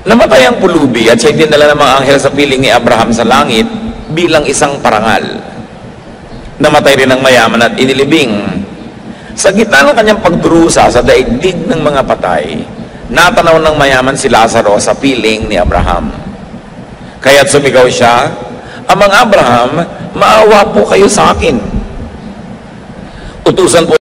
Namatay ang pulubi at siya'y dinala ng mga anghel sa piling ni Abraham sa langit bilang isang parangal. Namatay rin ang mayaman at inilibing. Sa gitna ng kanyang pagdurusa sa daigdig ng mga patay, natanaw ng mayaman si Lazaro sa piling ni Abraham. Kaya't sumigaw siya, "Amang Abraham, maawa po kayo sa akin. Utusan po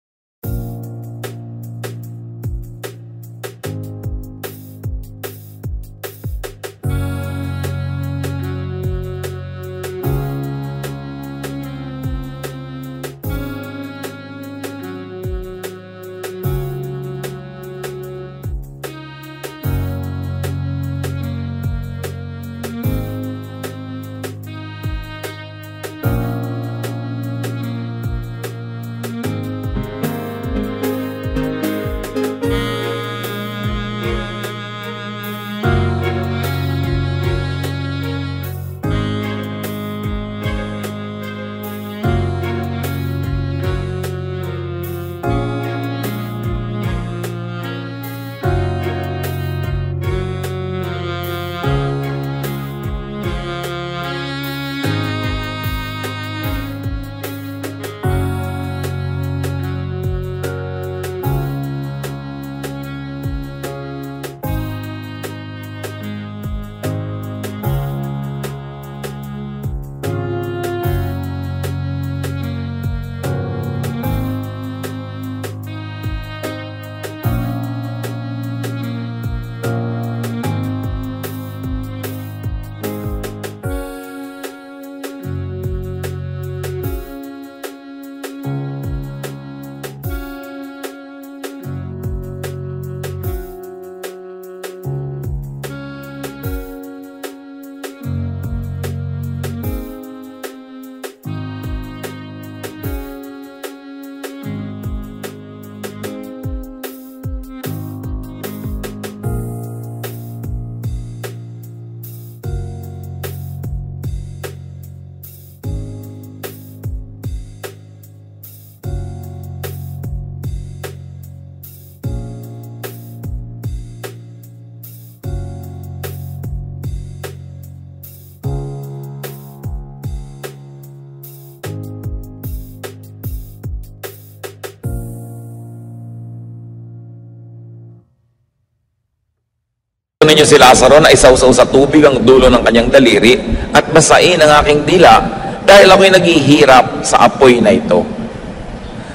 ninyo si Lazaro na isawsaw sa tubig ang dulo ng kanyang daliri at basain ang aking dila dahil ako'y naghihirap sa apoy na ito.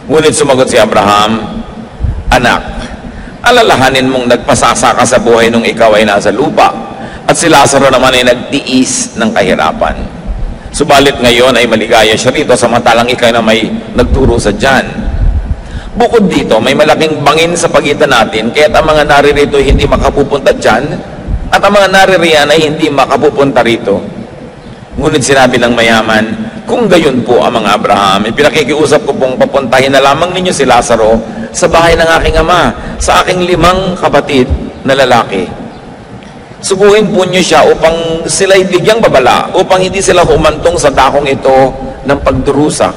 Ngunit sumagot si Abraham, "Anak, alalahanin mong nagpasasa ka sa buhay nung ikaw ay nasa lupa at si Lazaro naman ay nagtiis ng kahirapan. Subalit ngayon ay maligaya siya rito samantalang ikaw na may nagturo sa tiyan. Bukod dito, may malaking bangin sa pagitan natin, kaya't ang mga naririto ay hindi makapupunta dyan, at ang mga naririyan ay hindi makapupunta rito." Ngunit sinabi ng mayaman, "Kung gayon po, Amang Abraham, ipinakikiusap ko pong papuntahin na lamang ninyo si Lazaro sa bahay ng aking ama, sa aking 5 kapatid na lalaki. Subuhin po niyo siya upang sila'y bigyang babala, upang hindi sila humantong sa dakong ito ng pagdurusa."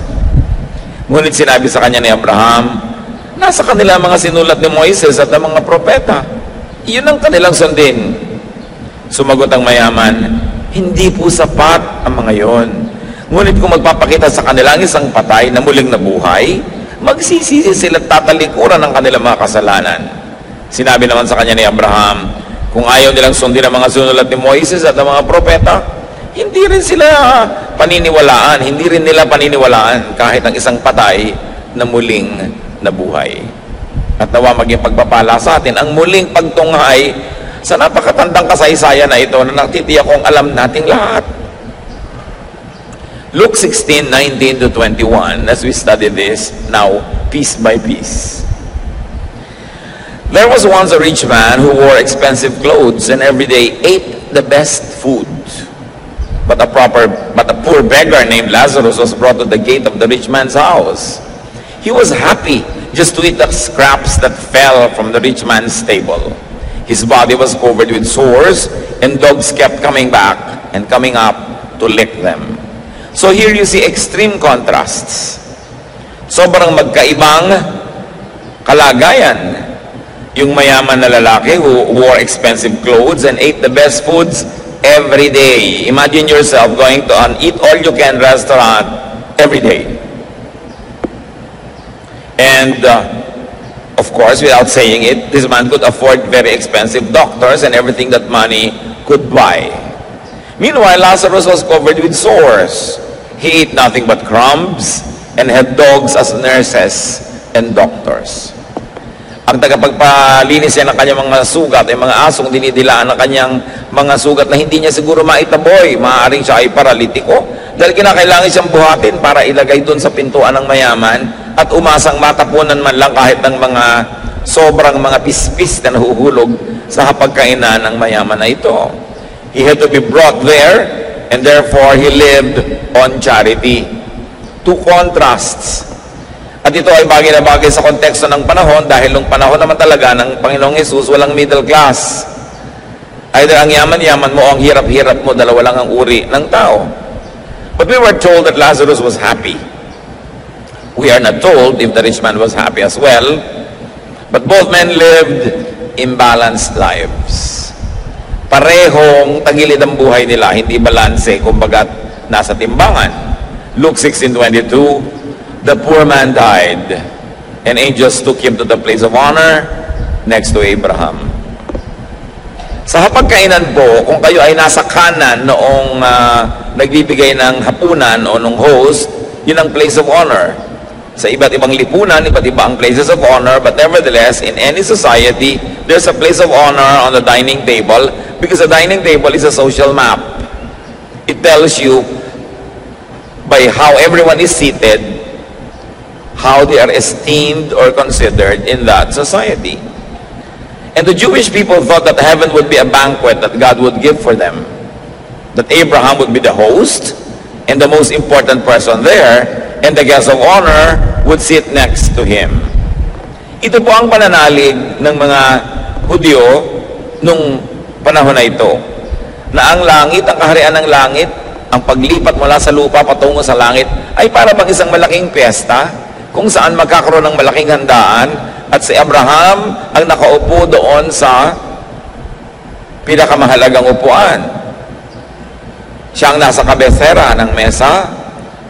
Ngunit sinabi sa kanya ni Abraham, "Nasa kanila mga sinulat ni Moises at ang mga propeta. Iyon ang kanilang sundin." Sumagot ang mayaman, "Hindi po sapat ang mga yon. Ngunit kung magpapakita sa kanila ang isang patay na muling nabuhay, magsisisi sila at tatalikuran ng kanilang mga kasalanan." Sinabi naman sa kanya ni Abraham, "Kung ayaw nilang sundin ang mga sinulat ni Moises at ang mga propeta, hindi rin nila paniniwalaan kahit ang isang patay na muling nabuhay." At nawa maging pagpapala sa atin ang muling pagtunghay sa napakatandang kasaysayan na ito na natitiyak kong alam nating lahat. Luke 16:19-21, as we study this now piece by piece. "There was once a rich man who wore expensive clothes and every day ate the best food. But a poor beggar named Lazarus was brought to the gate of the rich man's house. He was happy just to eat the scraps that fell from the rich man's table. His body was covered with sores, and dogs kept coming back and coming up to lick them." So here you see extreme contrasts. Sobrang magkaibang kalagayan. Yung mayaman na lalaki who wore expensive clothes and ate the best foods every day. Imagine yourself going to an eat-all-you-can restaurant every day. And of course, without saying it, this man could afford very expensive doctors and everything that money could buy. Meanwhile, Lazarus was covered with sores. He ate nothing but crumbs and had dogs as nurses and doctors. Ang tagapagpalinis niya ng kanyang mga sugat ay mga asong dinidilaan ng kanyang mga sugat na hindi niya siguro maitaboy. Maaaring siya ay paralitiko dahil kinakailangan siyang buhatin para ilagay doon sa pintuan ng mayaman at umasang matapunan man lang kahit ng mga sobrang mga pispis na nahuhulog sa hapagkainan ng mayaman na ito. He had to be brought there and therefore he lived on charity. Two contrasts. At ito ay bagay na bagay sa konteksto ng panahon dahil nung panahon naman talaga ng Panginoong Hesus, walang middle class. Either ang yaman-yaman mo o ang hirap-hirap mo, dalawa lang ang uri ng tao. But we were told that Lazarus was happy. We are not told if the rich man was happy as well, but both men lived imbalanced lives. Parehong tagilid ang buhay nila, hindi balanse, kumbaga nasa timbangan. Luke 16:22, the poor man died, and angels took him to the place of honor next to Abraham. Sa hapagkainan po, kung kayo ay nasa kanan noong nagbibigay ng hapunan o nung host, yun ang place of honor. Sa iba't ibang lipunan, iba't iba ang places of honor, but nevertheless, in any society, there's a place of honor on the dining table because the dining table is a social map. It tells you by how everyone is seated, how they are esteemed or considered in that society. And the Jewish people thought that heaven would be a banquet that God would give for them. That Abraham would be the host and the most important person there, and the guest of honor would sit next to him. Ito po ang pananalig ng mga Hudyo nung panahon na ito, na ang langit, ang kaharian ng langit, ang paglipat mula sa lupa patungo sa langit ay para bang isang malaking piyesta kung saan magkakaroon ng malaking handaan at si Abraham ang nakaupo doon sa pinakamahalagang upuan. Siya ang nasa kabesera ng mesa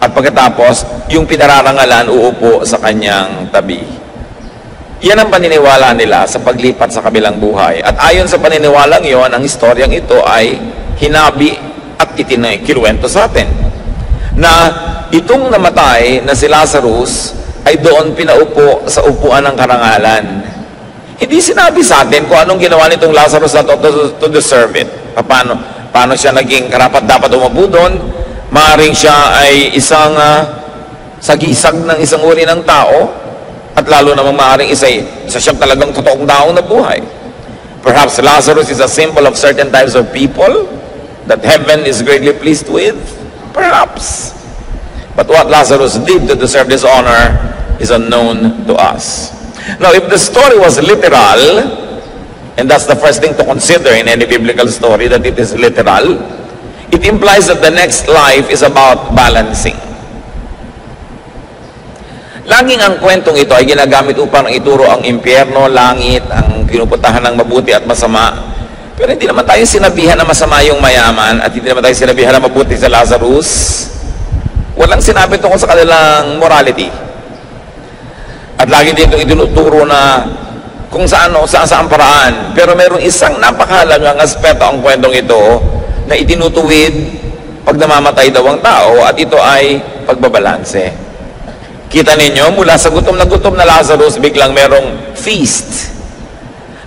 at pagkatapos yung pinararangalan uupo sa kanyang tabi. Yan ang paniniwala nila sa paglipat sa kabilang buhay. At ayon sa paniniwalang yon, ang historyang ito ay hinabi at kinuwento sa atin na itong namatay na si Lazarus ay doon pinaupo sa upuan ng karangalan. Hindi sinabi sa atin kung anong ginawa nitong Lazarus na to deserve it. Paano siya naging karapat-dapat umupo doon? Maaaring siya ay isang sagisag ng isang uri ng tao at lalo namang maaaring isa siyang talagang totoong tao na buhay. Perhaps Lazarus is a symbol of certain types of people that heaven is greatly pleased with. Perhaps. But what Lazarus did to deserve this honor is unknown to us. Now, if the story was literal, and that's the first thing to consider in any biblical story, that it is literal, it implies that the next life is about balancing. Laging ang kwentong ito ay ginagamit upang ituro ang impyerno, langit, ang pinupuntahan ng mabuti at masama. Pero hindi naman tayo sinabihan na masama yung mayaman at hindi naman tayo sinabihan na mabuti sa Lazarus. Walang sinabi tungkol sa kanilang morality. At lagi dito itinuturo na kung saan paraan. Pero mayroong isang napakahalagang aspeto ang kwentong ito na itinutuwid pag namamatay daw ang tao, at ito ay pagbabalanse. Kita ninyo, mula sa gutom na Lazarus, biglang merong feast.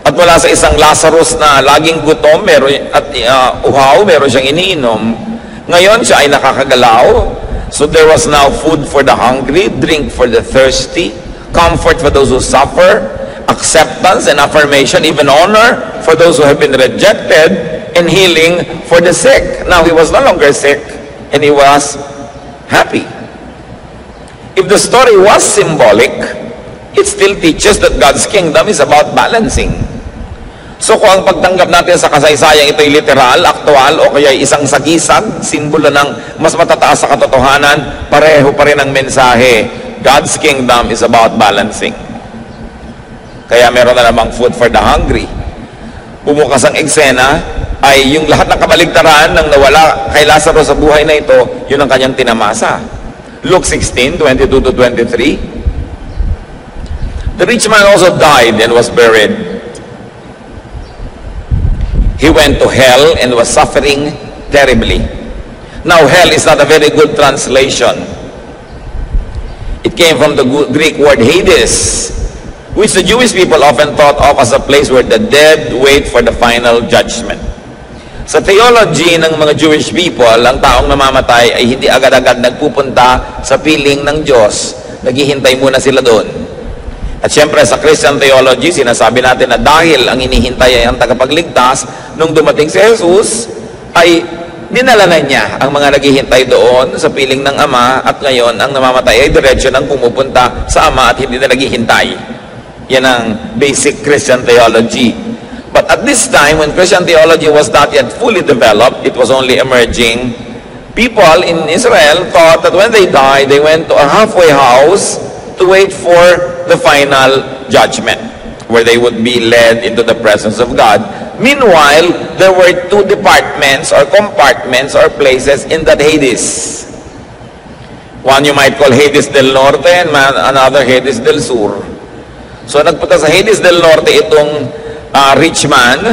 At mula sa isang Lazarus na laging gutom at uhaw, meron siyang iniinom. Ngayon siya ay nakakagalaw. So there was now food for the hungry, drink for the thirsty, comfort for those who suffer, acceptance and affirmation, even honor for those who have been rejected, and healing for the sick. Now he was no longer sick, and he was happy. If the story was symbolic, it still teaches that God's kingdom is about balancing. So kung ang pagtanggap natin sa kasaysayang ito'y literal, aktual, o kaya isang sagisag, simbolo ng mas matataas sa katotohanan, pareho pa rin ang mensahe. God's kingdom is about balancing. Kaya meron na namang food for the hungry. Bumukas ang eksena, ay yung lahat ng kabaligtaran ng nawala kay Lazarus sa buhay na ito, yun ang kanyang tinamasa. Luke 16:22-23. The rich man also died and was buried. He went to hell and was suffering terribly. Now, hell is not a very good translation. It came from the Greek word Hades, which the Jewish people often thought of as a place where the dead wait for the final judgment. Sa theology ng mga Jewish people, ang taong namamatay ay hindi agad-agad nagpupunta sa piling ng Diyos. Naghihintay muna sila doon. At syempre sa Christian theology, sinasabi natin na dahil ang inihintay ay ang tagapagligtas, nung dumating si Jesus, ay dinala na niya ang mga naghihintay doon sa piling ng Ama, at ngayon ang namamatay ay diretsyo nang pumupunta sa Ama at hindi na naghihintay. Yan ang basic Christian theology. But at this time, when Christian theology was not yet fully developed, it was only emerging, people in Israel thought that when they died, they went to a halfway house to wait for the final judgment, where they would be led into the presence of God. Meanwhile, there were two departments or compartments or places in that Hades. One you might call Hades del Norte and another Hades del Sur. So nagpunta sa Hades del Norte itong rich man,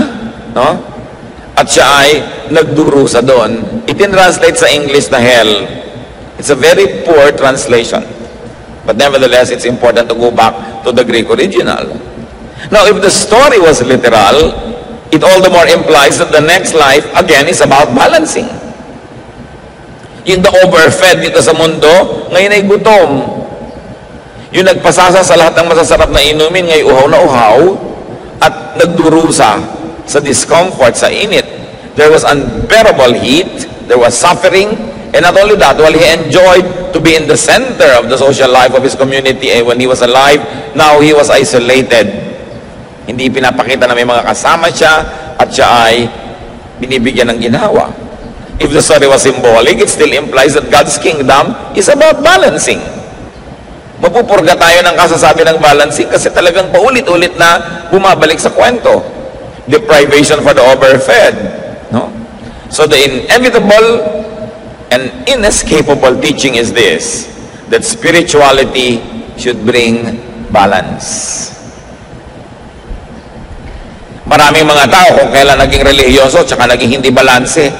no? At siya ay nagdurusa doon. Itin-translate sa English na hell. It's a very poor translation. But nevertheless, it's important to go back to the Greek original. Now, if the story was literal, it all the more implies that the next life, again, is about balancing. Yung the overfed dito sa mundo, ngayon ay gutom. Yung nagpasasa sa lahat ng masasarap na inumin, ngayon uhaw na uhaw, at nagdurusa sa discomfort, sa init. There was unbearable heat, there was suffering, and not only that, while he enjoyed to be in the center of the social life of his community when he was alive, now he was isolated. Hindi pinapakita na may mga kasama siya at siya ay binibigyan ng ginhawa. If the story was symbolic, it still implies that God's kingdom is about balancing. Mapupurga tayo ng kasasabi ng balancing kasi talagang paulit-ulit na bumabalik sa kwento. Deprivation for the overfed. No? So the inevitable and inescapable teaching is this, that spirituality should bring balance. Maraming mga tao kung kailan naging relihiyoso tsaka naging hindi balanse.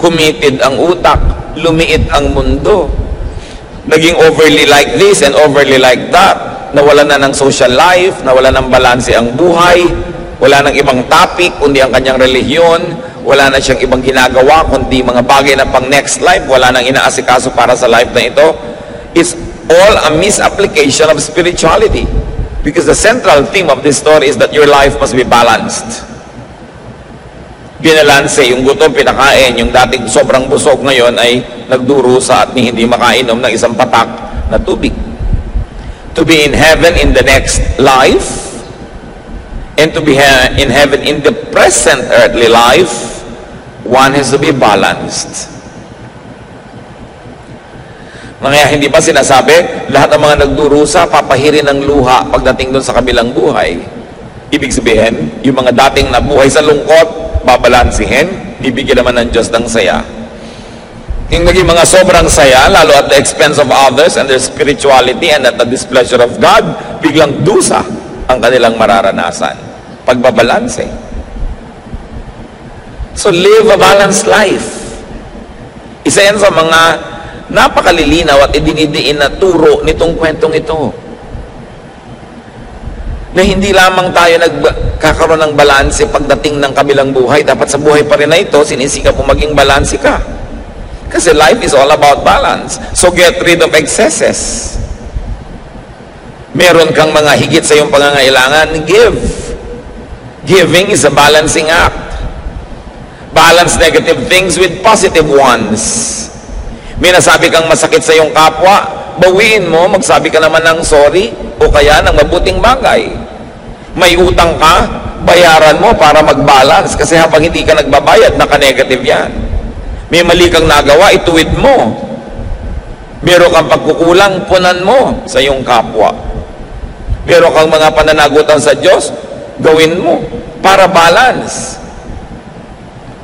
Committed ang utak, lumiit ang mundo. Naging overly like this and overly like that. Nawala na ng social life, nawala ng balanse ang buhay, wala nang ibang topic kundi ang kanyang relihiyon, wala na siyang ibang ginagawa kundi mga bagay na pang next life, wala nang inaasikaso para sa life na ito. It's all a misapplication of spirituality. Because the central theme of this story is that your life must be balanced. Binalanse, yung gutom pinakain, yung dating sobrang busog ngayon ay nagdurusa at hindi makainom ng isang patak na tubig. To be in heaven in the next life, and to be in heaven in the present earthly life, one has to be balanced. Kaya hindi pa sinasabi, lahat ng mga nagdurusa, papahirin ng luha pagdating doon sa kabilang buhay. Ibig sabihin, yung mga dating nabuhay sa lungkot, babalansihin, bibigyan naman ng Diyos ng saya. Yung naging mga sobrang saya, lalo at the expense of others and their spirituality and at the displeasure of God, biglang dusa ang kanilang mararanasan. Pagbabalanse. So live a balanced life. Isa yan sa mga napakalilinaw at idinidiin na turo nitong kwentong ito. Na hindi lamang tayo nagkakaroon ng balanse pagdating ng kabilang buhay, dapat sa buhay pa rin na ito, sinisikap mo maging balanse ka. Kasi life is all about balance. So get rid of excesses. Meron kang mga higit sa iyong pangangailangan, give. Giving is a balancing act. Balance negative things with positive ones. May nasabi kang masakit sa iyong kapwa, bawiin mo, magsabi ka naman ng sorry o kaya ng mabuting bagay. May utang ka, bayaran mo para mag-balance kasi habang hindi ka nagbabayad, naka-negative yan. May mali kang nagawa, ituwid mo. Meron kang pagkukulang, punan mo sa iyong kapwa. Meron kang mga pananagutan sa Diyos, gawin mo para balance.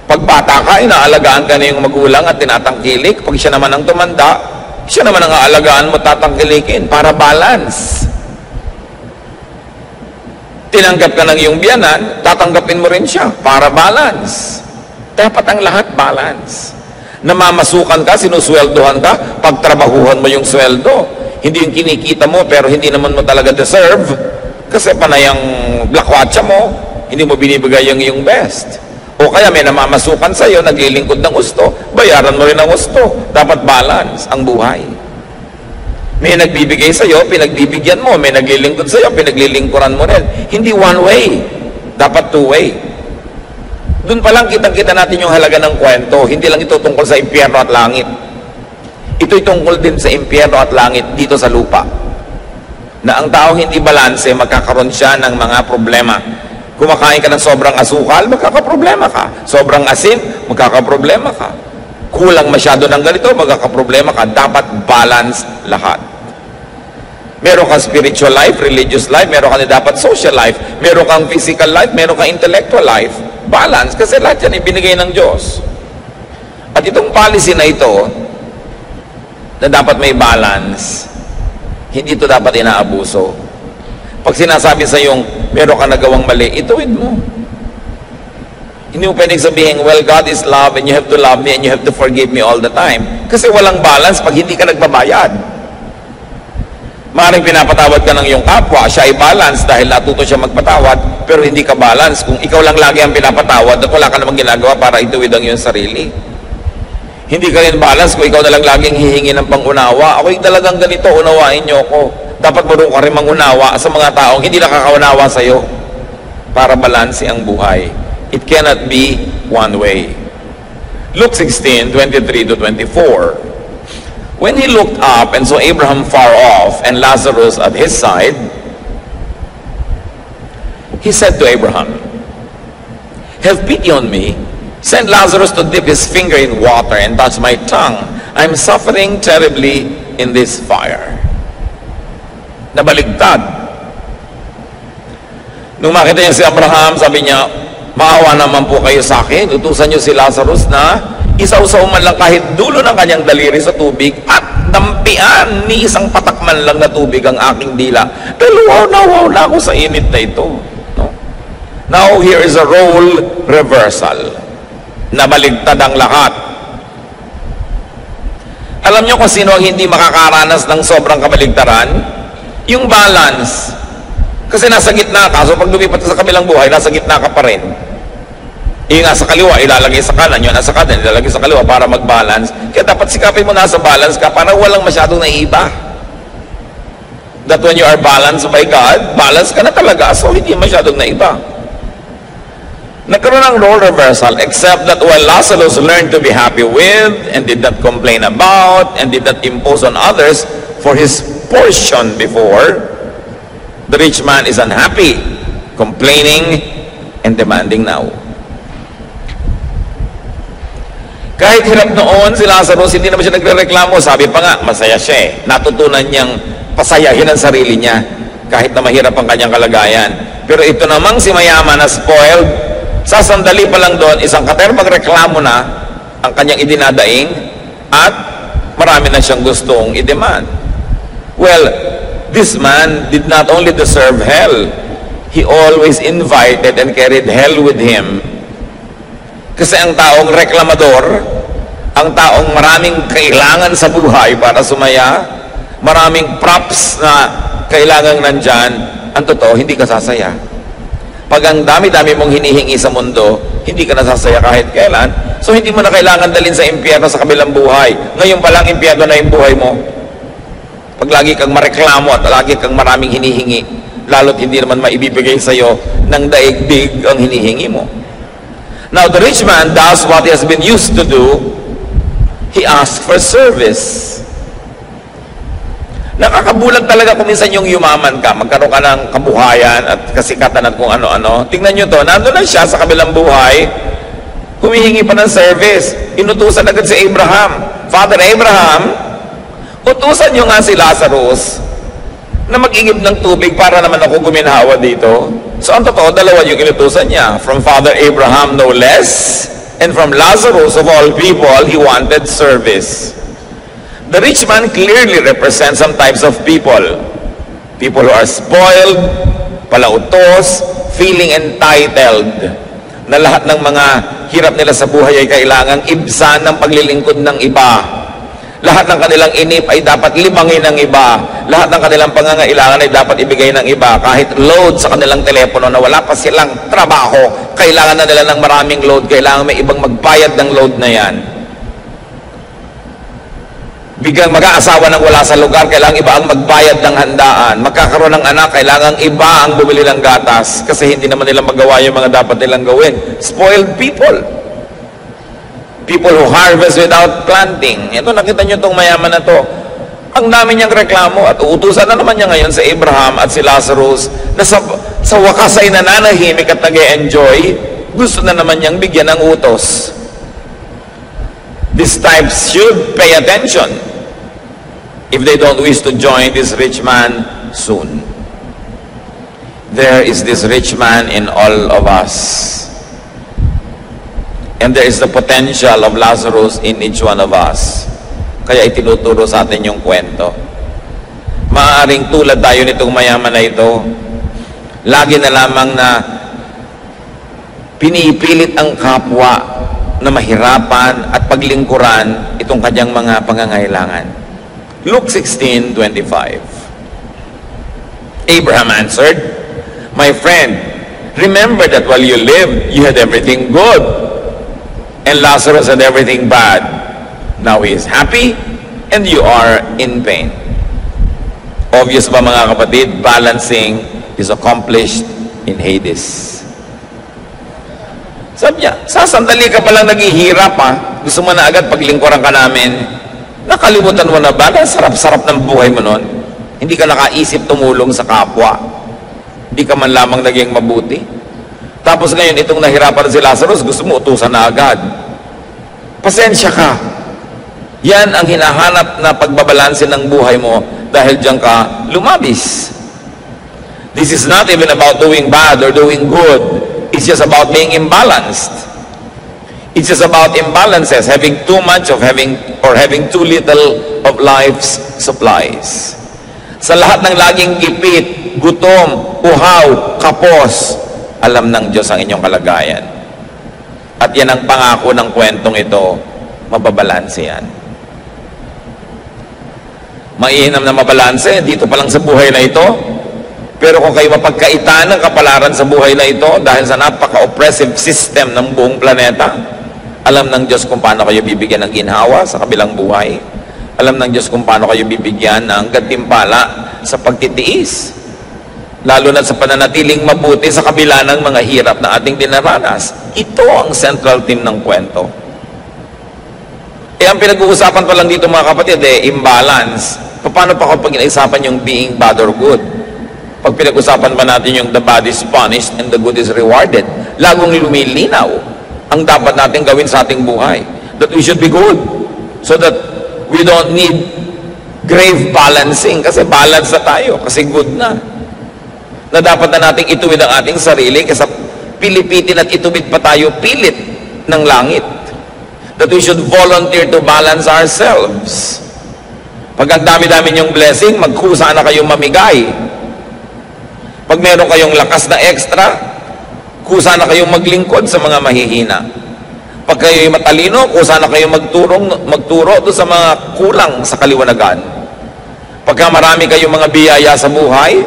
Pag bata ka, inaalagaan ka na yung magulang at tinatangkilik. Pag siya naman ang tumanda, siya naman ang aalagaan mo, tatangkilikin para balance. Tinanggap ka ng iyong biyanan, tatanggapin mo rin siya para balance. Dapat ang lahat balance. Namamasukan ka, sinusweldohan ka, pagtrabahuhan mo yung sweldo. Hindi yung kinikita mo pero hindi naman mo talaga deserve kasi panay ang blakwatsa mo, hindi mo binibigay yung iyong best. O kaya may namamasukan sa iyo, naglilingkod ng gusto, bayaran mo rin ang gusto. Dapat balance ang buhay. May nagbibigay sa iyo, pinagbibigyan mo. May naglilingkod sa iyo, pinaglilingkuran mo rin. Hindi one way, dapat two way. Doon pa lang kitang-kita natin yung halaga ng kwento. Hindi lang ito tungkol sa impyerno at langit. Ito'y tungkol din sa impyerno at langit dito sa lupa. Na ang tao hindi balanse, magkakaroon siya ng mga problema. Kumakain ka ng sobrang asukal, magkakaproblema ka. Sobrang asin, magkakaproblema ka. Kulang masyado ng ganito, magkakaproblema ka. Dapat balance lahat. Meron kang spiritual life, religious life, meron kang dapat social life, meron kang physical life, meron kang intellectual life. Balance, kasi lahat yan ibinigay ng Diyos. At itong policy na ito, na dapat may balance, hindi ito dapat inaabuso. Pag sinasabi sa yung meron ka nagawang mali, ituwid mo. Hindi mo pwedeng sabihin, well, God is love and you have to love me and you have to forgive me all the time. Kasi walang balance pag hindi ka nagbabayad. Maaaring pinapatawad ka ng iyong kapwa, siya ay balance dahil natuto siya magpatawad, pero hindi ka balance kung ikaw lang lagi ang pinapatawad at wala ka namang ginagawa para ituwid ang iyong sarili. Hindi ka rin balance kung ikaw na lang laging hihingi ng pangunawa. Ako'y talagang ganito, unawain niyo ako. Dapat marunong ka rin mangunawa sa mga taong hindi nakakaunawa sa iyo para balanse ang buhay. It cannot be one way. Luke 16:23-24. When he looked up and saw Abraham far off and Lazarus at his side, he said to Abraham, "Have pity on me. Send Lazarus to dip his finger in water and touch my tongue. I'm suffering terribly in this fire." Nabaligtad. Nung makita niya si Abraham, sabi niya, "Maawa naman po kayo sa akin. Utusan niyo si Lazarus na isausaw man lang kahit dulo ng kanyang daliri sa tubig at dampian ni isang patakman lang na tubig ang aking dila. Dahil wow na ako sa init na ito." No? Now, here is a role reversal. Nabaligtad ang lahat. Alam niyo kung sino ang hindi makakaranas ng sobrang kabaligtaran? Yung balance. Kasi nasa gitna ka, so pag lumipat ka sa kabilang buhay, nasa gitna ka pa rin. Yung nasa kaliwa, ilalagay sa kanan. Yung nasa kanan, ilalagay sa kaliwa para mag-balance. Kaya dapat sikapin mo nasa balance ka para walang masyadong naiiba. That when you are balanced by God, balance ka na talaga, so hindi masyadong naiba. Nagkaroon ng role reversal, except that while Lazarus learned to be happy with and did not complain about and did not impose on others for his portion before, the rich man is unhappy, complaining, and demanding now. Kahit hirap noon si Lazarus, hindi naman siya nagre-reklamo. Sabi pa nga, masaya siya eh. Natutunan niyang pasayahin ang sarili niya kahit na mahirap ang kanyang kalagayan. Pero ito namang si mayaman na spoiled, sa sandali pa lang doon, isang katerbang reklamo na ang kanyang idinadaing at marami na siyang gustong i-demand. Well, this man did not only deserve hell, he always invited and carried hell with him. Kasi ang taong reklamador, ang taong maraming kailangan sa buhay para sumaya, maraming props na kailangang nandyan, ang totoo, hindi ka sasaya. Pag ang dami-dami mong hinihingi sa mundo, hindi ka nasasaya kahit kailan, so hindi mo na kailangan dalhin sa impyerno sa kabilang buhay. Ngayon pa lang impyerno na yung buhay mo. Pag lagi kang mareklamo at lagi kang maraming hinihingi, lalo't hindi naman maibibigay sa iyo ng daigdig ang hinihingi mo. Now, the rich man does what he has been used to do. He asks for service. Nakakabulag talaga kung minsan yung yumaman ka, magkaroon ka ng kabuhayan at kasikatan at kung ano-ano. Tingnan nyo to, nandun na siya sa kabilang buhay, humihingi pa ng service. Inutusan agad si Abraham. Father Abraham, utusan nyo nga si Lazarus na mag-igib ng tubig para naman ako guminhawa dito. So ang totoo, dalawa yung inutusan niya. From Father Abraham no less, and from Lazarus of all people, he wanted service. The rich man clearly represents some types of people. People who are spoiled, palautos, feeling entitled, na lahat ng mga hirap nila sa buhay ay kailangang ibsan ng paglilingkod ng iba. Lahat ng kanilang inip ay dapat libangin ng iba. Lahat ng kanilang pangangailangan ay dapat ibigay ng iba. Kahit load sa kanilang telepono na wala pa silang trabaho, kailangan na nila ng maraming load. Kailangan may ibang magbayad ng load na yan. Biglang mag-aasawa ng wala sa lugar, kailangan iba ang magbayad ng handaan. Magkakaroon ng anak, kailangan iba ang bumili ng gatas kasi hindi naman nila magawa yung mga dapat nilang gawin. Spoiled people. People who harvest without planting. Ito, nakita nyo itong mayaman na to. Ang dami niyang reklamo at uutusan na naman niya ngayon sa Abraham at si Lazarus na sa wakas ay nananahimik at nag-e-enjoy. Gusto na naman niyang bigyan ng utos. These types should pay attention if they don't wish to join this rich man soon. There is this rich man in all of us. And there is the potential of Lazarus in each one of us. Kaya itinuturo sa atin yung kwento. Maaaring tulad tayo nitong mayaman na ito, lagi na lamang na pinipilit ang kapwa na mahirapan at paglingkuran itong kanyang mga pangangailangan. Luke 16:25. Abraham answered, "My friend, remember that while you lived, you had everything good. And Lazarus had everything bad. Now he is happy, and you are in pain." Obvious ba mga kapatid? Balancing is accomplished in Hades. Sabi niya, sasandali ka palang naghihirap ha. Gusto mo na agad paglingkuran ka namin. Nakalimutan mo na ba na sarap-sarap ng buhay mo nun? Hindi ka nakaisip tumulong sa kapwa. Hindi ka man lamang naging mabuti. Tapos ngayon, itong nahirapan si Lazarus, gusto mo utusan na agad. Pasensya ka. Yan ang hinahanap na pagbabalansin ng buhay mo dahil diyan ka lumabis. This is not even about doing bad or doing good. It's just about being imbalanced. It's just about imbalances, having too much of having too little of life's supplies. Sa lahat ng laging gipit, gutom, uhaw, kapos, alam ng Diyos ang inyong kalagayan. At yan ang pangako ng kwentong ito, mababalanse yan. Mainam na mabalanse, dito pa lang sa buhay na ito. Pero kung kayo mapagkaitan ng kapalaran sa buhay na ito, dahil sa napaka-oppressive system ng buong planeta, alam ng Diyos kung paano kayo bibigyan ng ginhawa sa kabilang buhay. Alam ng Diyos kung paano kayo bibigyan ng gantimpala sa pagtitiis. Lalo na sa pananatiling mabuti sa kabila ng mga hirap na ating dinaranas. Ito ang central theme ng kwento. Ang pinag-uusapan pa lang dito mga kapatid, imbalance. Paano pa kapag pinag-uusapan yung being bad or good? Pag pinag-usapan pa natin yung the bad is punished and the good is rewarded, lagong lumilinaw ang dapat natin gawin sa ating buhay. That we should be good. So that we don't need grave balancing. Kasi balance na tayo. Kasi good na. Na dapat na nating ituwid ang ating sarili kasi pilipitin at ituwid pa tayo pilit ng langit. That we should volunteer to balance ourselves. Pag ang dami-dami niyong blessing, magkusa na kayong mamigay. Pag meron kayong lakas na extra, kusa na kayong maglingkod sa mga mahihina. Pag kayo'y matalino, kusa na kayong magturo doon sa mga kulang sa kaliwanagan. Pagka marami kayong mga biyaya sa buhay,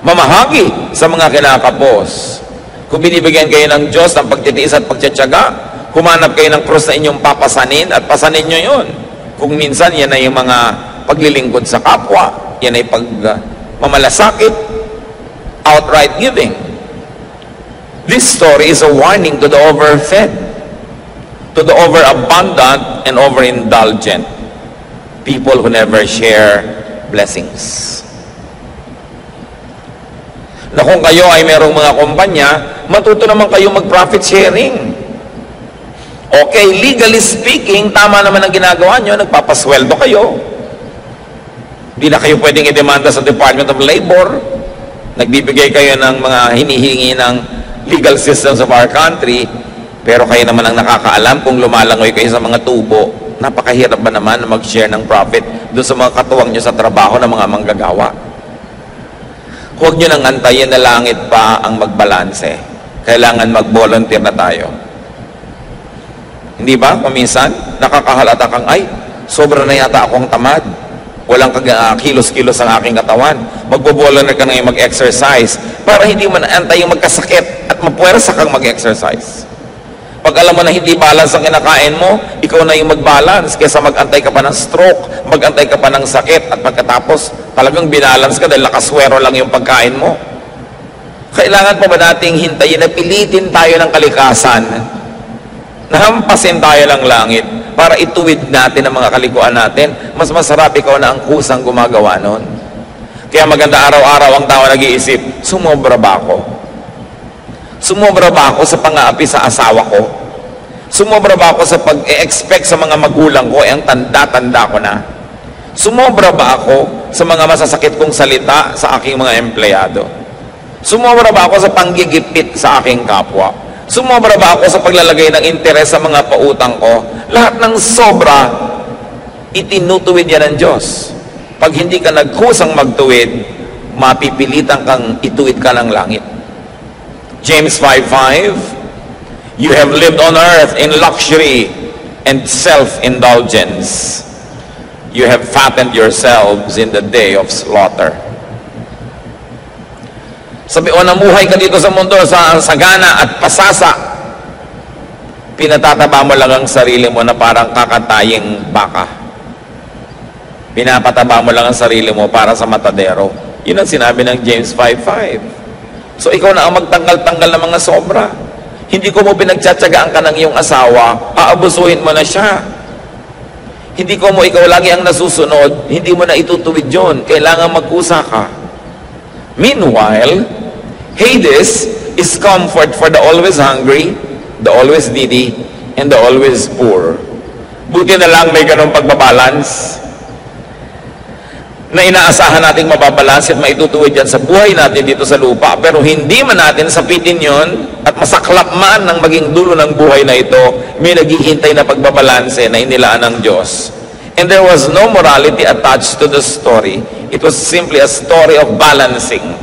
mamahagi sa mga kinakapos. Kung binibigyan kayo ng Diyos ng pagtitiis at pagtsatsaga, humanap kayo ng krus na inyong papasanin at pasanin nyo yun. Kung minsan yan ay yung mga paglilingkod sa kapwa, yan ay pagmamalasakit, outright giving. This story is a warning to the overfed, to the overabundant and overindulgent, people who never share blessings. Na kung kayo ay merong mga kumpanya, matuto naman kayo mag-profit sharing. Okay, legally speaking, tama naman ang ginagawa nyo, nagpapasweldo kayo. Hindi na kayo pwedeng idemanda sa Department of Labor. Nagbibigay kayo ng mga hinihingi ng legal systems of our country, pero kayo naman ang nakakaalam kung lumalangoy kayo sa mga tubo. Napakahirap ba naman na mag-share ng profit doon sa mga katuwang nyo sa trabaho ng mga manggagawa? Huwag nyo nang antayin na langit pa ang magbalanse. Kailangan mag-volunteer na tayo. Hindi ba? Paminsan, nakakahalata kang, ay, sobra na yata akong tamad. Walang kilos-kilos ang aking katawan. Magbo-volunteer ka na mag-exercise para hindi mo naantay yung magkasakit at mapuwersa kang mag-exercise. Pag alam mo na hindi balance ang kinakain mo, ikaw na yung mag-balance kaysa mag-antay ka pa ng stroke, mag-antay ka pa ng sakit, at pagkatapos talagang binalance ka dahil nakaswero lang yung pagkain mo. Kailangan pa ba nating hintayin na pilitin tayo ng kalikasan? Nahampasin tayo ng langit para ituwid natin ang mga kalikuan natin? Mas masarap ikaw na ang kusang gumagawa nun. Kaya maganda araw-araw ang tao nag-iisip, sumobra ba ako? Sumobra ba ako sa pang-aapi sa asawa ko? Sumobra ba ako sa pag-expect sa mga magulang ko, ang tanda-tanda ko na? Sumobra ba ako sa mga masasakit kong salita sa aking mga empleyado? Sumobra ba ako sa panggigipit sa aking kapwa? Sumobra ba ako sa paglalagay ng interes sa mga pautang ko? Lahat ng sobra, itinutuwid yan ng Diyos. Pag hindi ka nagkusang magtuwid, mapipilitan kang ituwid ka ng langit. James 5:5, you have lived on earth in luxury and self-indulgence. You have fattened yourselves in the day of slaughter. Sabi, o namuhay ka dito sa mundo sa sagana at pasasa, pinatataba mo lang ang sarili mo na parang kakataying baka. Pinapataba mo lang ang sarili mo para sa matadero. Yun ang sinabi ng James 5:5. So ikaw na ang magtanggal-tanggal ng mga sobra. Hindi ko mo pinagtsatsagaan ka ng iyong asawa, aabusuhin mo na siya. Hindi ko mo ikaw lagi ang nasusunod, hindi mo na itutuwid yun. Kailangan magkusa ka. Meanwhile, Hades is comfort for the always hungry, the always needy, and the always poor. Buti na lang may ganong pagbabalance na inaasahan nating mababalanse at maitutuwid yan sa buhay natin dito sa lupa, pero hindi man natin sapitin yon at masaklap man ng maging dulo ng buhay na ito, may naghihintay na pagbabalanse na inilaan ng Diyos. And there was no morality attached to the story. It was simply a story of balancing.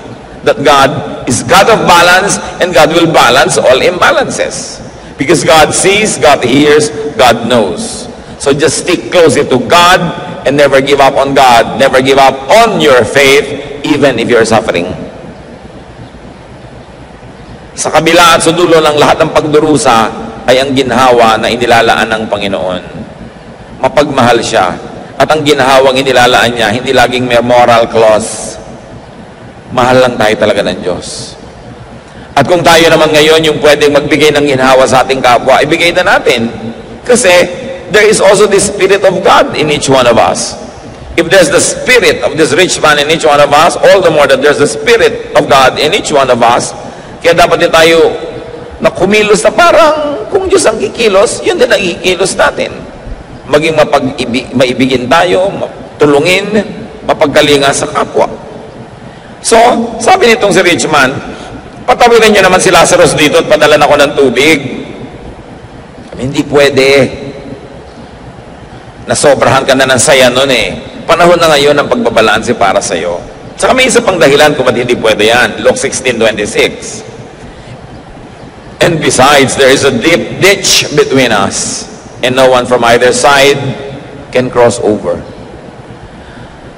That God is God of balance, and God will balance all imbalances. Because God sees, God hears, God knows. So just stick closely to God and never give up on God. Never give up on your faith, even if you're suffering. Sa kabila at sa dulo ng lahat ng pagdurusa ay ang ginhawa na inilalaan ng Panginoon. Mapagmahal siya. At ang ginhawang inilalaan niya, hindi laging may moral clause. Mahal lang tayo talaga ng Diyos. At kung tayo naman ngayon yung pwedeng magbigay ng ginhawa sa ating kapwa, ibigay na natin. Kasi there is also the Spirit of God in each one of us. If there's the Spirit of this rich man in each one of us, all the more that there's the Spirit of God in each one of us. Kaya dapat din tayo na kumilos na parang kung Diyos ang kikilos, yun din ang ikikilos natin. Maging maibigin tayo, tulungin, mapagkalinga sa kapwa. So, sabi nitong si rich man, patawirin niyo naman si Lazarus dito at padalan ako ng tubig. Hindi pwede. Nasobrahan ka na ng saya nun eh. Panahon na ngayon ng pagbabalanse para sa'yo. Tsaka may isa pang dahilan kung ba't hindi pwede yan. Luke 16:26. And besides, there is a deep ditch between us, and no one from either side can cross over.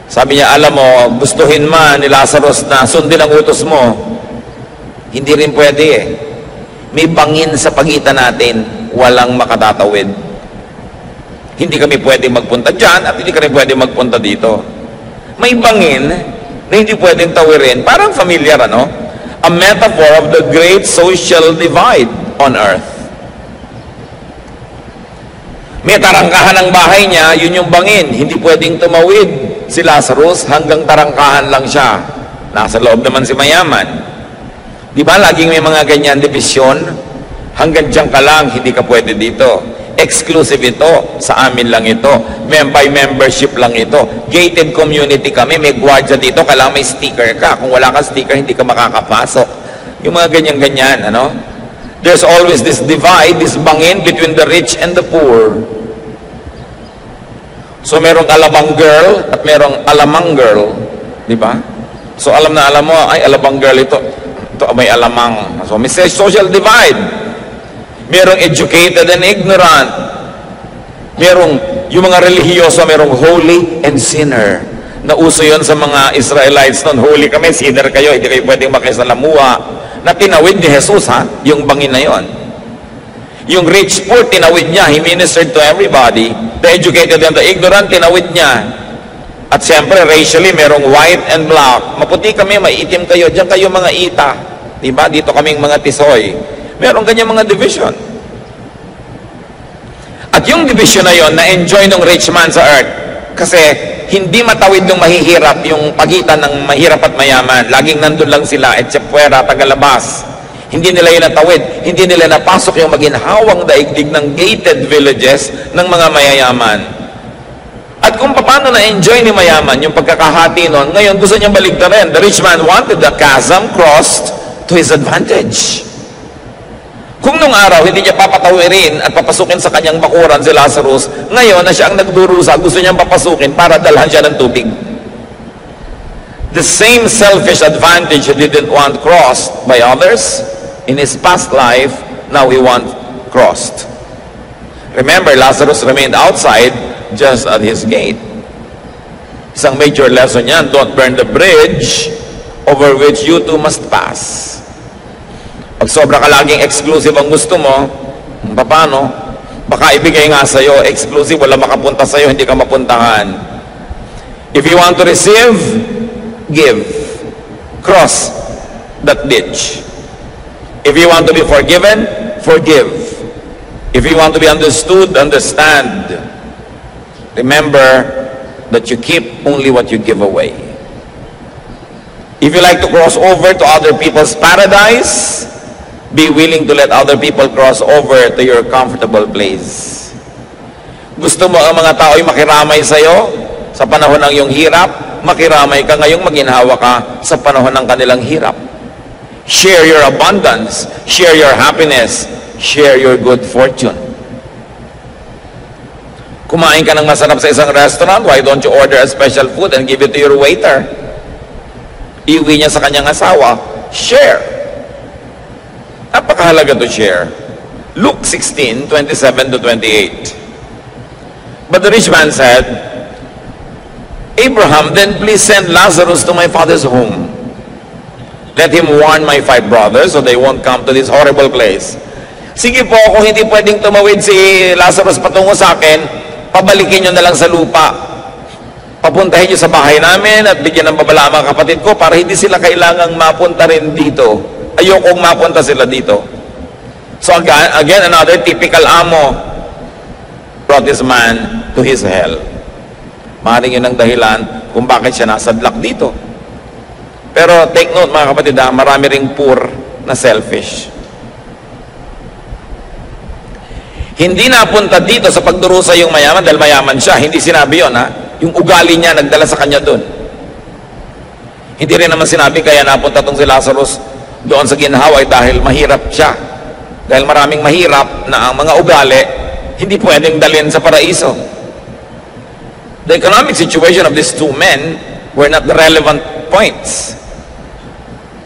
Sabi niya, alam mo, gustuhin man ni Lazarus na sundin ang utos mo, hindi rin pwede eh. May bangin sa pagitan natin, walang makatatawid. Hindi kami pwedeng magpunta dyan at hindi kami pwedeng magpunta dito. May bangin na hindi pwedeng tawirin. Parang familiar, ano? A metaphor of the great social divide on earth. May tarangkahan ng bahay niya, yun yung bangin. Hindi pwedeng tumawid si Lazarus, hanggang tarangkahan lang siya. Nasa loob naman si mayaman. Di ba laging may mga ganyan division? Hanggang dyan ka lang, hindi ka pwede dito. Exclusive ito. Sa amin lang ito. By membership lang ito. Gated community kami. May gwardiya dito. Kailangan may sticker ka. Kung wala kang sticker, hindi ka makakapasok. Yung mga ganyan-ganyan, ano? There's always this divide, this bangin between the rich and the poor. So, merong alabang girl at merong alamang girl. Di ba? So, alam na alam mo, ay, alabang girl ito. Ito may alamang. So, may social divide. Merong educated and ignorant. Merong, yung mga relihiyoso, merong holy and sinner. Nauso yun sa mga Israelites noon. Holy kami, sinner kayo, hindi kayo pwedeng makisalamuha. Na tinawid ni Jesus, ha? Yung bangin na yon. Yung rich poor, tinawid niya. He ministered to everybody. The educated and the ignorant, tinawid niya. At siyempre, racially, merong white and black. Maputi kami, maiitim kayo. Diyan kayo mga ita. Diba? Dito kaming mga tisoy. Merong ganyan mga division. At yung division na yon, na-enjoy ng rich man sa earth. Kasi, hindi matawid ng mahihirap yung pagitan ng mahirap at mayaman. Laging nandun lang sila, etsepuera, tagalabas. Hindi nila yun natawid. Hindi nila napasok yung maginhawang daigdig ng gated villages ng mga mayayaman. At kung paano na-enjoy ni mayaman yung pagkakahati nun, ngayon gusto niyang baligtarin. The rich man wanted the chasm crossed to his advantage. Kung nung araw, hindi niya papatawirin at papasukin sa kanyang bakuran si Lazarus, ngayon na siya ang nagdurusa, gusto niyang papasukin para dalhan siya ng tubig. The same selfish advantage he didn't want crossed by others in his past life, now he wants crossed. Remember, Lazarus remained outside just at his gate. Isang major lesson yan, don't burn the bridge over which you too must pass. Pag sobra ka laging exclusive ang gusto mo, paano? Baka ibigay nga sa'yo, exclusive, wala makapunta sa'yo, hindi ka mapuntahan. If you want to receive, give. Cross that ditch. If you want to be forgiven, forgive. If you want to be understood, understand. Remember that you keep only what you give away. If you like to cross over to other people's paradise, be willing to let other people cross over to your comfortable place. Gusto mo ang mga tao'y makiramay sa'yo sa panahon ng iyong hirap, makiramay ka ngayong maginhawa ka sa panahon ng kanilang hirap. Share your abundance, share your happiness, share your good fortune. Kumain ka ng masarap sa isang restaurant, why don't you order a special food and give it to your waiter? Iuwi niya sa kanyang asawa. Share. Napakahalaga to share. Luke 16:27-28. But the rich man said, Abraham, then please send Lazarus to my father's home. Let him warn my 5 brothers so they won't come to this horrible place. Sige po, kung hindi pwedeng tumawid si Lazarus patungo sa akin, pabalikin nyo na lang sa lupa. Papuntahin nyo sa bahay namin at bigyan ng babala ang mga kapatid ko para hindi sila kailangang mapunta rin dito. Ayokong mapunta sila dito. So again, another typical amo brought this man to his hell. Maaaring yun ang dahilan kung bakit siya nasadlak dito. Pero take note mga kapatid, marami ring poor na selfish. Hindi napunta dito sa pagdurusa yung mayaman dahil mayaman siya. Hindi sinabi yun, ha? Yung ugali niya nagdala sa kanya doon. Hindi rin naman sinabi kaya napunta tong si Lazarus doon sa ginhawa dahil mahirap siya. Dahil maraming mahirap na ang mga ugali hindi pwedeng dalhin sa paraiso. The economic situation of these 2 men were not the relevant points.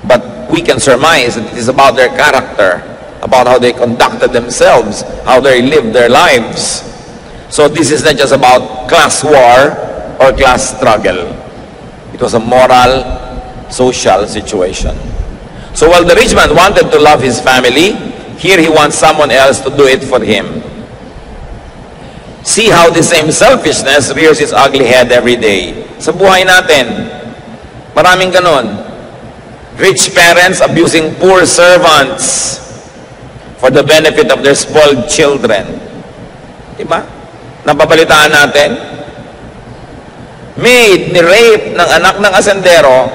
But we can surmise that it is about their character, about how they conducted themselves, how they lived their lives. So this is not just about class war or class struggle. It was a moral, social situation. So while the rich man wanted to love his family, here he wants someone else to do it for him. See how the same selfishness rears its ugly head every day. Sa buhay natin, maraming ganon. Rich parents abusing poor servants for the benefit of their spoiled children. Diba? Napabalitaan natin. Maid, ni-rape ng anak ng asendero.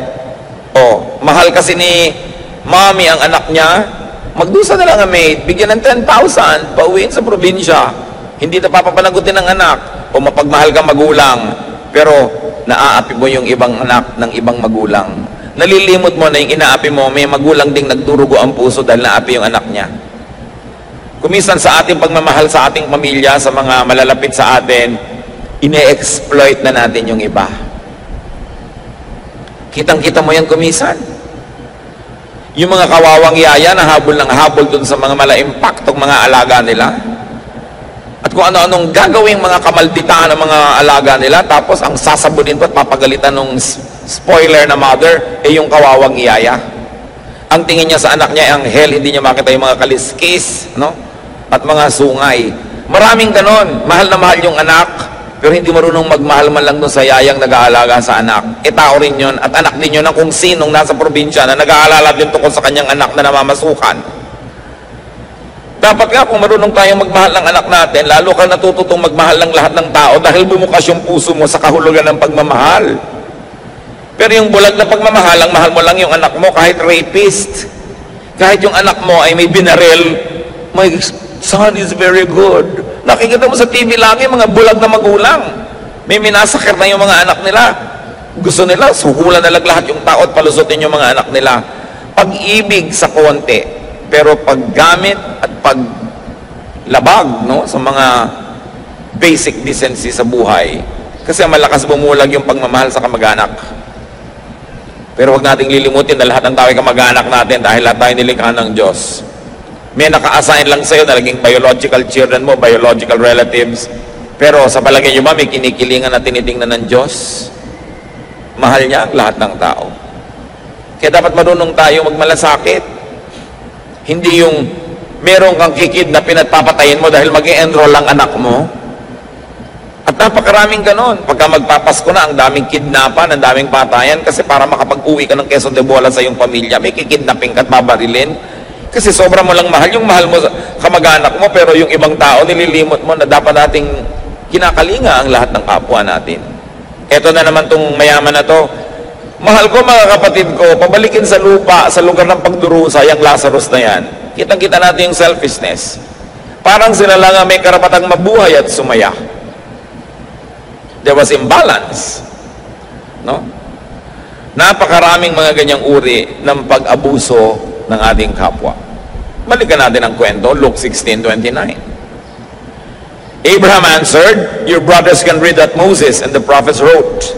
Oh, mahal kasi ni mommy ang anak niya. Magdusa na lang ang maid, bigyan ng 10,000, pauwiin sa probinsya. Hindi na papapanagutin ng anak o mapagmahal kang magulang, pero naaapi mo yung ibang anak ng ibang magulang. Nalilimot mo na yung inaapi mo, may magulang ding nagdurugo ang puso dahil naapi yung anak niya. Kumisan sa ating pagmamahal sa ating pamilya, sa mga malalapit sa atin, ine-exploit na natin yung iba. Kitang-kita mo yan kumisan. Yung mga kawawang yaya na habol ng habol dun sa mga mala-impactong mga alaga nila. At kung ano-anong gagawing mga kamalditaan ng mga alaga nila, tapos ang sasabunin po at papagalitan ng spoiler na mother, yung kawawang yaya. Ang tingin niya sa anak niya ang hell, hindi niya makita yung mga kaliskis, no? At mga sungay. Maraming ganon. Mahal na mahal yung anak, pero hindi marunong magmahal man lang doon sa yayang nag-aalaga sa anak. Tao rin yun, at anak din yun ng kung sinong nasa probinsya na nag-aalala din tungkol sa kanyang anak na namamasukan. Dapat nga kung marunong tayong magmahal ng anak natin, lalo ka natututong magmahal ng lahat ng tao dahil bumukas yung puso mo sa kahulugan ng pagmamahal. Pero yung bulag na pagmamahal, ang mahal mo lang yung anak mo kahit rapist. Kahit yung anak mo ay may binaril, my son is very good. Nakikita mo sa TV lagi, mga bulag na magulang. May minasakir na yung mga anak nila. Gusto nila, suhulan na lang lahat yung tao at palusutin yung mga anak nila. Pag-ibig sa konti, pero paggamit at paglabag, no, sa mga basic decency sa buhay. Kasi malakas bumulag yung pagmamahal sa kamag-anak. Pero huwag nating lilimutin na lahat ng tao ay kamag-anak natin dahil lahat tayo nilikha ng Diyos. May naka-assign lang sa'yo na naging biological children mo, biological relatives. Pero sa palagay nyo ba, may kinikilingan na tinitingnan ng Diyos? Mahal niya ang lahat ng tao. Kaya dapat marunong tayo magmalasakit. Hindi yung meron kang kikidnapin at papatayin mo dahil mag-i-enroll ang anak mo. At napakaraming ganon. Pagka magpapasko na, ang daming kidnapan, ang daming patayan, kasi para makapag-uwi ka ng Quezon de Bola sa iyong pamilya, may kikidnapin ka at babarilin. Kasi sobra mo lang mahal. Yung mahal mo kamag-anak mo, pero yung ibang tao, nililimot mo na dapat nating kinakalinga ang lahat ng kapwa natin. Eto na naman tong mayaman na to. Mahal ko mga kapatid ko, pabalikin sa lupa, sa lugar ng pagdurusa, yung Lazarus na yan. Kitang-kita natin yung selfishness. Parang sila lang may karapatang mabuhay at sumaya. There was imbalance. No? Napakaraming mga ganyang uri ng pag-abuso ng ating kapwa. Balikan natin ang kwento, Luke 16:29. Abraham answered, "Your brothers can read that Moses and the prophets wrote.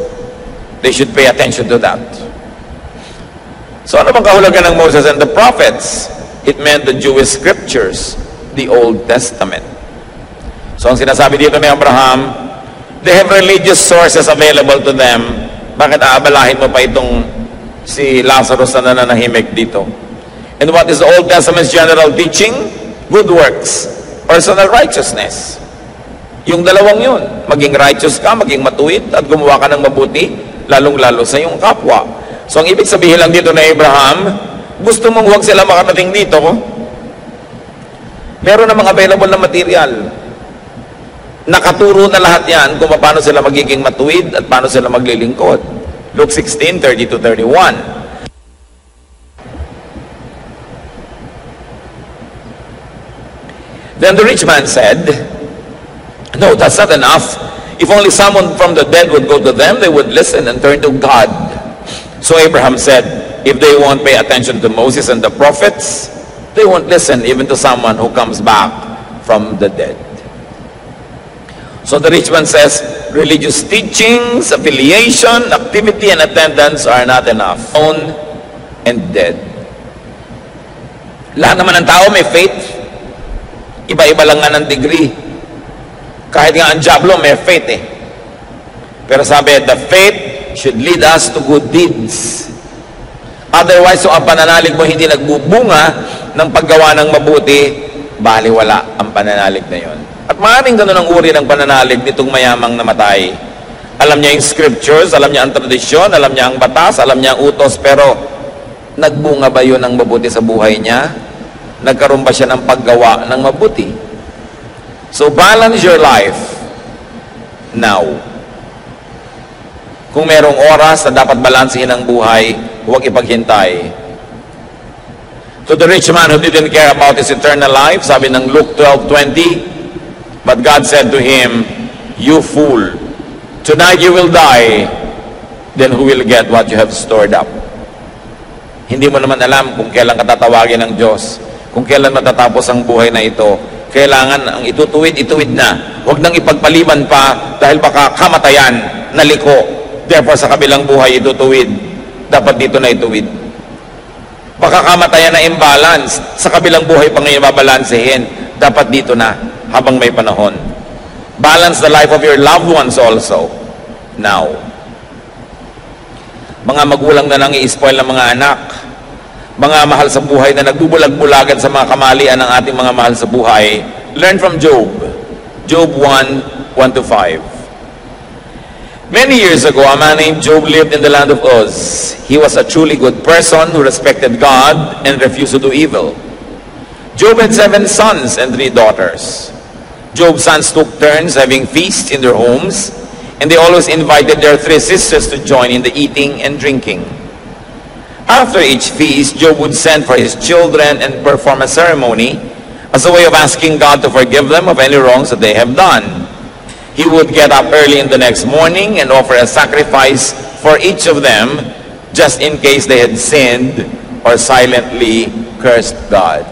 They should pay attention to that." So ano bang kahulugan ng Moses and the prophets? It meant the Jewish scriptures, the Old Testament. So ang sinasabi dito ni Abraham, they have religious sources available to them. Bakit aabalahin mo pa itong si Lazarus na nananahimik dito? And what is the Old Testament's general teaching? Good works, personal righteousness. Yung dalawang yun, maging righteous ka, maging matuwid, at gumawa ka ng mabuti, lalong-lalo sa iyong kapwa. So ang ibig sabihin lang dito na Abraham, gusto mong huwag sila makarating dito, meron namang available na material. Nakaturo na lahat yan kung paano sila magiging matuwid at paano sila maglilingkod. Luke 16:30-31. Then the rich man said, "No, that's not enough. If only someone from the dead would go to them, they would listen and turn to God." So Abraham said, if they won't pay attention to Moses and the prophets, they won't listen even to someone who comes back from the dead. So the rich man says, religious teachings, affiliation, activity, and attendance are not enough. Own and dead. Lahat naman ng tao may faith. Iba-iba lang nga ng degree. Kahit nga ang Diablo may faith eh. Pero sabi, the faith should lead us to good deeds. Otherwise, so ang pananalig mo hindi nagbubunga ng paggawa ng mabuti, baliwala ang pananalig na yon. At maaaring ganun ang uri ng pananalig nitong mayamang namatay. Alam niya yung scriptures, alam niya ang tradisyon, alam niya ang batas, alam niya ang utos, pero nagbunga ba yun ng mabuti sa buhay niya? Nagkaroon ba siya ng paggawa ng mabuti? So balance your life now. Kung merong oras na dapat balansehin ang buhay, huwag ipaghintay. To the rich man who didn't care about his eternal life, sabi ng Luke 12:20, But God said to him, "You fool, tonight you will die, then who will get what you have stored up?" Hindi mo naman alam kung kailan katatawagin ng Diyos, kung kailan matatapos ang buhay na ito. Kailangan ang itutuwid, ituwid na. Huwag nang ipagpaliban pa dahil baka kamatayan, naliko. Therefore, sa kabilang buhay, itutuwid. Dapat dito na ituwid. Baka kamatayan na imbalance, sa kabilang buhay pa ngayon babalansehin. Dapat dito na, habang may panahon. Balance the life of your loved ones also, now. Mga magulang na nang i-spoil ng mga anak, mga mahal sa buhay na nagbubulag-bulagan sa mga kamalian ng ating mga mahal sa buhay, learn from Job. Job 1:1-5. Many years ago, a man named Job lived in the land of Uz. He was a truly good person who respected God and refused to do evil. Job had 7 sons and 3 daughters. Job's sons took turns having feasts in their homes, and they always invited their 3 sisters to join in the eating and drinking. After each feast, Job would send for his children and perform a ceremony as a way of asking God to forgive them of any wrongs that they have done. He would get up early in the next morning and offer a sacrifice for each of them, just in case they had sinned or silently cursed God.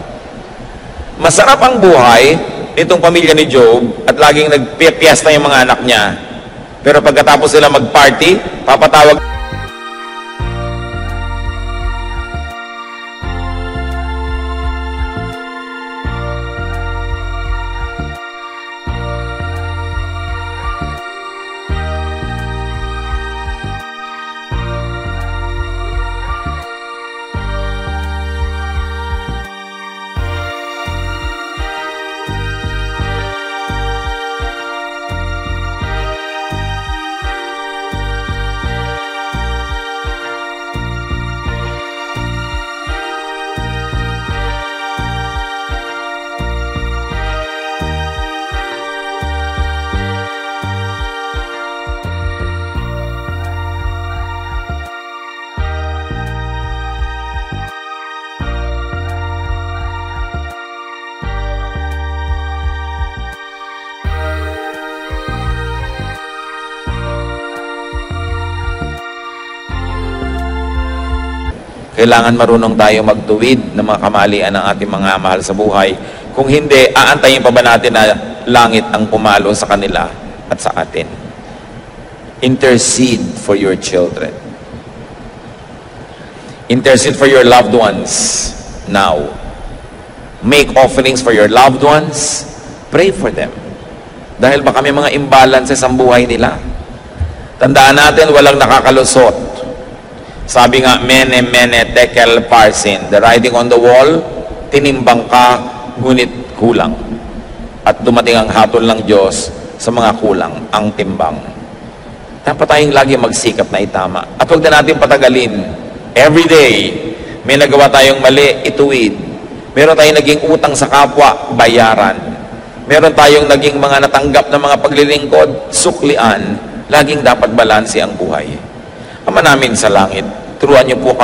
Masarap ang buhay nitong pamilya ni Job at laging nagpipiesta yung mga anak niya. Pero pagkatapos sila mag-party, papatawag kailangan marunong tayo magtuwid ng mga kamalian ng ating mga mahal sa buhay. Kung hindi, aantayin pa ba natin na langit ang pumalo sa kanila at sa atin? Intercede for your children. Intercede for your loved ones now. Make offerings for your loved ones. Pray for them. Dahil baka may mga imbalances ang buhay nila. Tandaan natin, walang nakakalusot. Sabi nga, mene tekel parsin. The writing on the wall, tinimbang ka, ngunit kulang. At dumating ang hatol ng Diyos sa mga kulang, ang timbang. Dapat tayong lagi magsikap na itama. At huwag na natin patagalin. Every day, may nagawa tayong mali, ituwid. Meron tayong naging utang sa kapwa, bayaran. Meron tayong naging mga natanggap na mga paglilingkod, suklian. Laging dapat balanse ang buhay. Ama namin sa langit, turuan niyo po